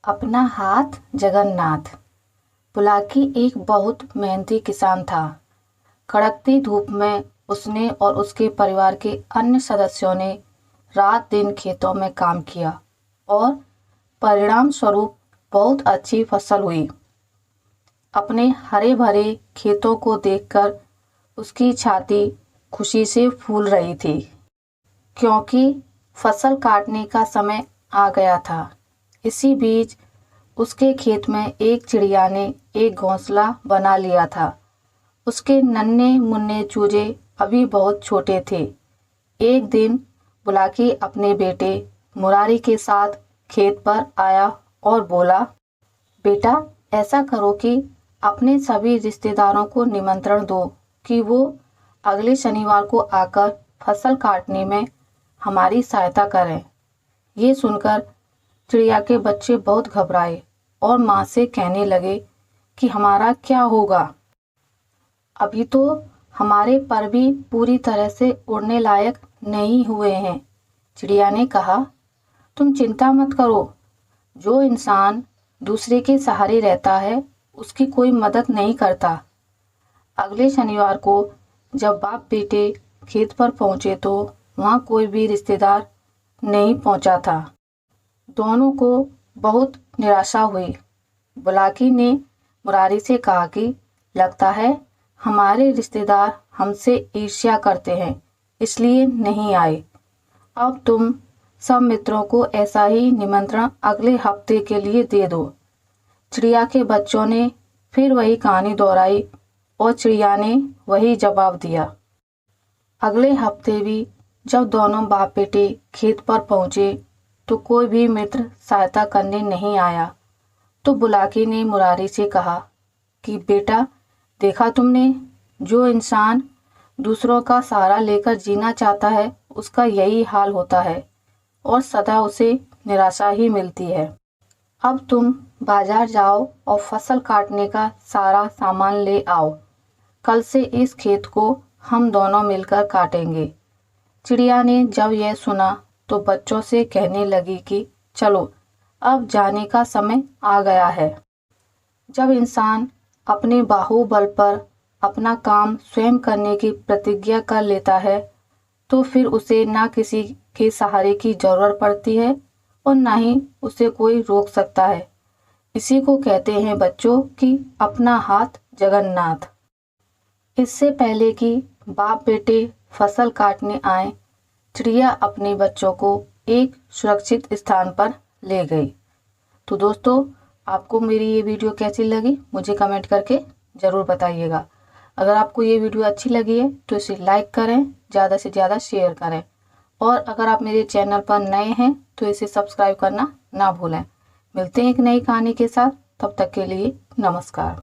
अपना हाथ जगन्नाथ। बुलाकी एक बहुत मेहनती किसान था। कड़कती धूप में उसने और उसके परिवार के अन्य सदस्यों ने रात दिन खेतों में काम किया और परिणाम स्वरूप बहुत अच्छी फसल हुई। अपने हरे भरे खेतों को देखकर उसकी छाती खुशी से फूल रही थी, क्योंकि फसल काटने का समय आ गया था। इसी बीच उसके खेत में एक चिड़िया ने एक घोंसला बना लिया था। उसके नन्हे मुन्ने चूजे अभी बहुत छोटे थे। एक दिन बुलाकी अपने बेटे मुरारी के साथ खेत पर आया और बोला, बेटा, ऐसा करो कि अपने सभी रिश्तेदारों को निमंत्रण दो कि वो अगले शनिवार को आकर फसल काटने में हमारी सहायता करें। ये सुनकर चिड़िया के बच्चे बहुत घबराए और माँ से कहने लगे कि हमारा क्या होगा? अभी तो हमारे पर भी पूरी तरह से उड़ने लायक नहीं हुए हैं। चिड़िया ने कहा, तुम चिंता मत करो। जो इंसान दूसरे के सहारे रहता है उसकी कोई मदद नहीं करता। अगले शनिवार को जब बाप बेटे खेत पर पहुंचे तो वहां कोई भी रिश्तेदार नहीं पहुंचा था। दोनों को बहुत निराशा हुई। बुलाकी ने मुरारी से कहा कि लगता है हमारे रिश्तेदार हमसे ईर्ष्या करते हैं, इसलिए नहीं आए। अब तुम सब मित्रों को ऐसा ही निमंत्रण अगले हफ्ते के लिए दे दो। चिड़िया के बच्चों ने फिर वही कहानी दोहराई और चिड़िया ने वही जवाब दिया। अगले हफ्ते भी जब दोनों बाप बेटे खेत पर पहुंचे तो कोई भी मित्र सहायता करने नहीं आया। तो बुलाकी ने मुरारी से कहा कि बेटा, देखा तुमने, जो इंसान दूसरों का सहारा लेकर जीना चाहता है उसका यही हाल होता है और सदा उसे निराशा ही मिलती है। अब तुम बाजार जाओ और फसल काटने का सारा सामान ले आओ। कल से इस खेत को हम दोनों मिलकर काटेंगे। चिड़िया ने जब यह सुना तो बच्चों से कहने लगी कि चलो, अब जाने का समय आ गया है। जब इंसान अपने बाहुबल पर अपना काम स्वयं करने की प्रतिज्ञा कर लेता है तो फिर उसे ना किसी के सहारे की जरूरत पड़ती है और ना ही उसे कोई रोक सकता है। इसी को कहते हैं बच्चों कि अपना हाथ जगन्नाथ। इससे पहले कि बाप बेटे फसल काटने आए, चिड़िया अपने बच्चों को एक सुरक्षित स्थान पर ले गई। तो दोस्तों, आपको मेरी ये वीडियो कैसी लगी मुझे कमेंट करके ज़रूर बताइएगा। अगर आपको ये वीडियो अच्छी लगी है तो इसे लाइक करें, ज़्यादा से ज़्यादा शेयर करें और अगर आप मेरे चैनल पर नए हैं तो इसे सब्सक्राइब करना ना भूलें। मिलते हैं एक नई कहानी के साथ, तब तक के लिए नमस्कार।